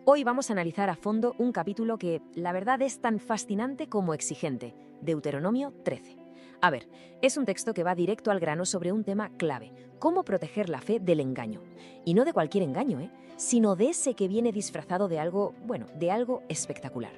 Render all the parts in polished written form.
Hoy vamos a analizar a fondo un capítulo que, la verdad, es tan fascinante como exigente, Deuteronomio 13. A ver, es un texto que va directo al grano sobre un tema clave, cómo proteger la fe del engaño. Y no de cualquier engaño, sino de ese que viene disfrazado de algo, de algo espectacular.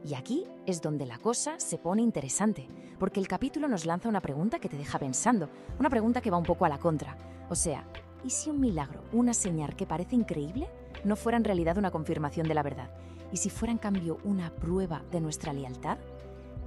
Y aquí es donde la cosa se pone interesante, porque el capítulo nos lanza una pregunta que te deja pensando, una pregunta que va un poco a la contra. O sea, ¿y si un milagro, una señal que parece increíble, no fuera en realidad una confirmación de la verdad? ¿Y si fuera en cambio una prueba de nuestra lealtad?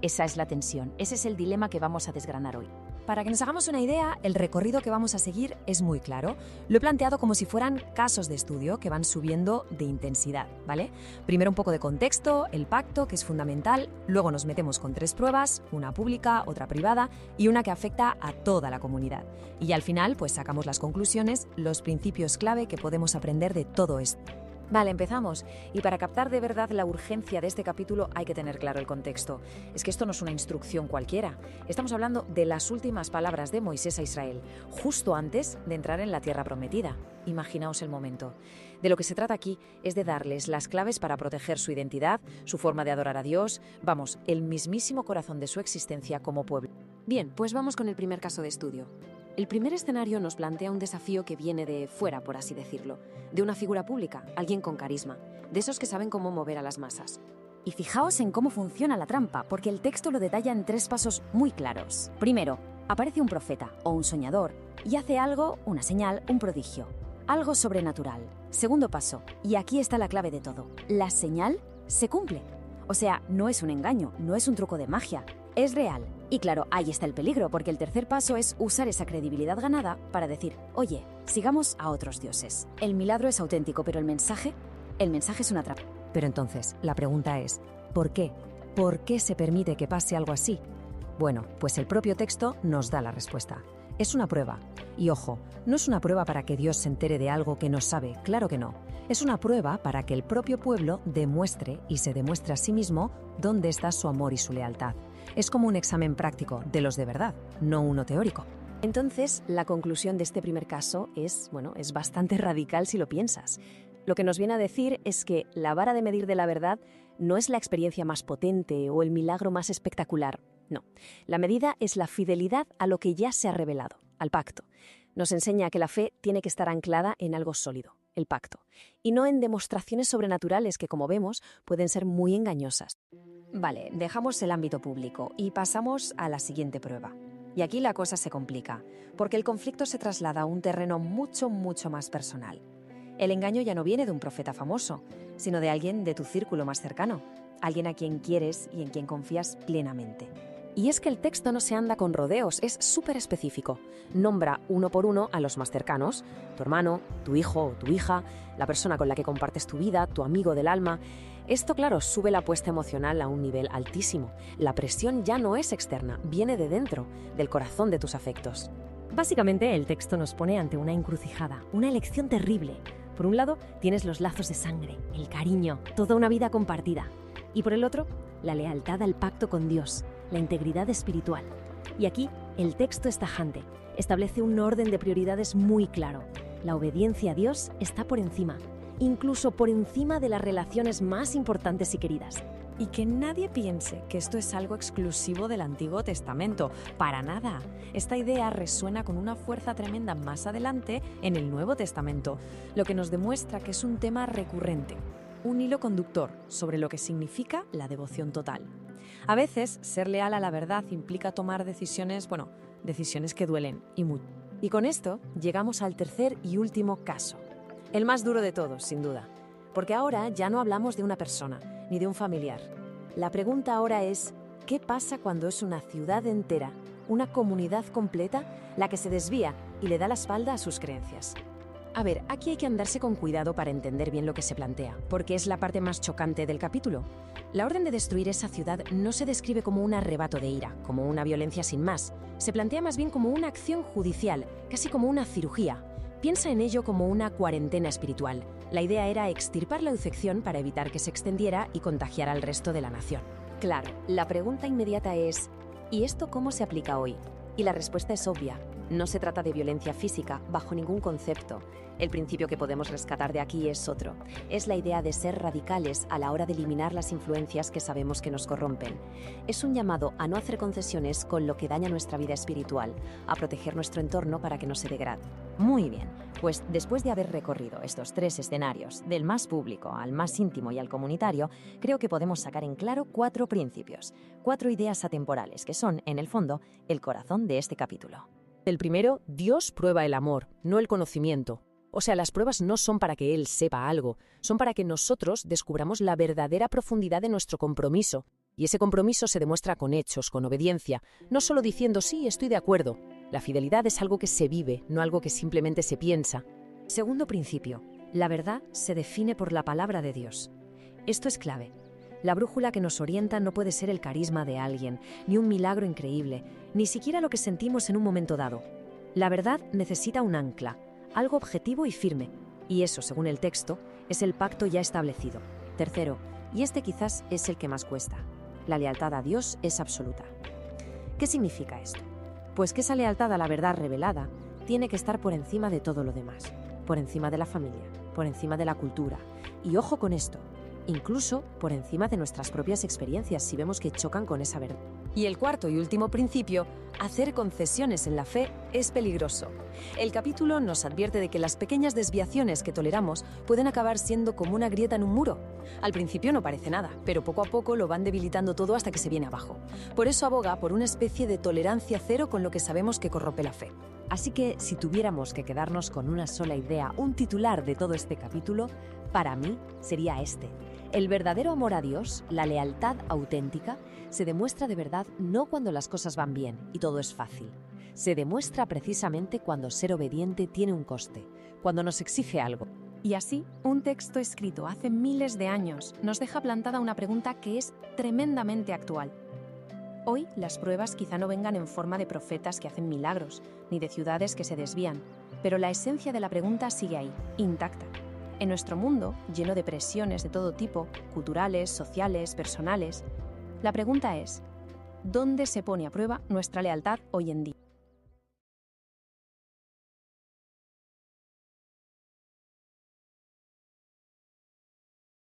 Esa es la tensión, ese es el dilema que vamos a desgranar hoy. Para que nos hagamos una idea, el recorrido que vamos a seguir es muy claro. Lo he planteado como si fueran casos de estudio que van subiendo de intensidad, ¿vale? Primero un poco de contexto, el pacto, que es fundamental, luego nos metemos con 3 pruebas, una pública, otra privada y una que afecta a toda la comunidad. Y al final, pues sacamos las conclusiones, los principios clave que podemos aprender de todo esto. Vale, empezamos. Y para captar de verdad la urgencia de este capítulo hay que tener claro el contexto. Es que esto no es una instrucción cualquiera. Estamos hablando de las últimas palabras de Moisés a Israel, justo antes de entrar en la tierra prometida. Imaginaos el momento. De lo que se trata aquí es de darles las claves para proteger su identidad, su forma de adorar a Dios, vamos, el mismísimo corazón de su existencia como pueblo. Bien, pues vamos con el primer caso de estudio. El primer escenario nos plantea un desafío que viene de fuera, por así decirlo, de una figura pública, alguien con carisma, de esos que saben cómo mover a las masas. Y fijaos en cómo funciona la trampa, porque el texto lo detalla en 3 pasos muy claros. Primero, aparece un profeta o un soñador y hace algo, una señal, un prodigio, algo sobrenatural. Segundo paso, y aquí está la clave de todo, la señal se cumple. O sea, no es un engaño, no es un truco de magia, es real. Y claro, ahí está el peligro, porque el tercer paso es usar esa credibilidad ganada para decir, oye, sigamos a otros dioses. El milagro es auténtico, pero el mensaje es una trampa. Pero entonces, la pregunta es, ¿por qué? ¿Por qué se permite que pase algo así? Bueno, pues el propio texto nos da la respuesta. Es una prueba. Y ojo, no es una prueba para que Dios se entere de algo que no sabe, claro que no. Es una prueba para que el propio pueblo demuestre y se demuestre a sí mismo dónde está su amor y su lealtad. Es como un examen práctico de los de verdad, no uno teórico. Entonces, la conclusión de este primer caso es bastante radical si lo piensas. Lo que nos viene a decir es que la vara de medir de la verdad no es la experiencia más potente o el milagro más espectacular. No, la medida es la fidelidad a lo que ya se ha revelado, al pacto. Nos enseña que la fe tiene que estar anclada en algo sólido, el pacto, y no en demostraciones sobrenaturales que, como vemos, pueden ser muy engañosas. Vale, dejamos el ámbito público y pasamos a la siguiente prueba. Y aquí la cosa se complica, porque el conflicto se traslada a un terreno mucho más personal. El engaño ya no viene de un profeta famoso, sino de alguien de tu círculo más cercano, alguien a quien quieres y en quien confías plenamente. Y es que el texto no se anda con rodeos, es súper específico. Nombra uno por uno a los más cercanos, tu hermano, tu hijo o tu hija, la persona con la que compartes tu vida, tu amigo del alma. Esto, claro, sube la apuesta emocional a un nivel altísimo. La presión ya no es externa, viene de dentro, del corazón de tus afectos. Básicamente, el texto nos pone ante una encrucijada, una elección terrible. Por un lado, tienes los lazos de sangre, el cariño, toda una vida compartida. Y por el otro, la lealtad al pacto con Dios, la integridad espiritual. Y aquí, el texto es tajante, establece un orden de prioridades muy claro. La obediencia a Dios está por encima, incluso por encima de las relaciones más importantes y queridas. Y que nadie piense que esto es algo exclusivo del Antiguo Testamento. Para nada. Esta idea resuena con una fuerza tremenda más adelante en el Nuevo Testamento, lo que nos demuestra que es un tema recurrente, un hilo conductor sobre lo que significa la devoción total. A veces, ser leal a la verdad implica tomar decisiones que duelen y mucho. Y con esto llegamos al tercer y último caso. El más duro de todos, sin duda. Porque ahora ya no hablamos de una persona, ni de un familiar. La pregunta ahora es, ¿qué pasa cuando es una ciudad entera, una comunidad completa, la que se desvía y le da la espalda a sus creencias? A ver, aquí hay que andarse con cuidado para entender bien lo que se plantea, porque es la parte más chocante del capítulo. La orden de destruir esa ciudad no se describe como un arrebato de ira, como una violencia sin más. Se plantea más bien como una acción judicial, casi como una cirugía. Piensa en ello como una cuarentena espiritual. La idea era extirpar la infección para evitar que se extendiera y contagiara al resto de la nación. Claro, la pregunta inmediata es, ¿y esto cómo se aplica hoy? Y la respuesta es obvia. No se trata de violencia física, bajo ningún concepto. El principio que podemos rescatar de aquí es otro. Es la idea de ser radicales a la hora de eliminar las influencias que sabemos que nos corrompen. Es un llamado a no hacer concesiones con lo que daña nuestra vida espiritual, a proteger nuestro entorno para que no se degrade. Muy bien, pues después de haber recorrido estos 3 escenarios, del más público al más íntimo y al comunitario, creo que podemos sacar en claro 4 principios, 4 ideas atemporales que son, en el fondo, el corazón de este capítulo. El primero, Dios prueba el amor, no el conocimiento. O sea, las pruebas no son para que Él sepa algo, son para que nosotros descubramos la verdadera profundidad de nuestro compromiso. Y ese compromiso se demuestra con hechos, con obediencia, no solo diciendo sí, estoy de acuerdo. La fidelidad es algo que se vive, no algo que simplemente se piensa. Segundo principio, la verdad se define por la palabra de Dios. Esto es clave. La brújula que nos orienta no puede ser el carisma de alguien, ni un milagro increíble, ni siquiera lo que sentimos en un momento dado. La verdad necesita un ancla, algo objetivo y firme, y eso, según el texto, es el pacto ya establecido. Tercero, y este quizás es el que más cuesta, la lealtad a Dios es absoluta. ¿Qué significa esto? Pues que esa lealtad a la verdad revelada tiene que estar por encima de todo lo demás, por encima de la familia, por encima de la cultura, y ojo con esto, incluso por encima de nuestras propias experiencias si vemos que chocan con esa verdad. Y el cuarto y último principio, hacer concesiones en la fe es peligroso. El capítulo nos advierte de que las pequeñas desviaciones que toleramos pueden acabar siendo como una grieta en un muro. Al principio no parece nada, pero poco a poco lo van debilitando todo hasta que se viene abajo. Por eso aboga por una especie de tolerancia cero con lo que sabemos que corrompe la fe. Así que si tuviéramos que quedarnos con una sola idea, un titular de todo este capítulo, para mí sería este. El verdadero amor a Dios, la lealtad auténtica, se demuestra de verdad no cuando las cosas van bien y todo es fácil. Se demuestra precisamente cuando ser obediente tiene un coste, cuando nos exige algo. Y así, un texto escrito hace miles de años nos deja plantada una pregunta que es tremendamente actual. Hoy las pruebas quizá no vengan en forma de profetas que hacen milagros, ni de ciudades que se desvían, pero la esencia de la pregunta sigue ahí, intacta. En nuestro mundo, lleno de presiones de todo tipo, culturales, sociales, personales, la pregunta es, ¿dónde se pone a prueba nuestra lealtad hoy en día?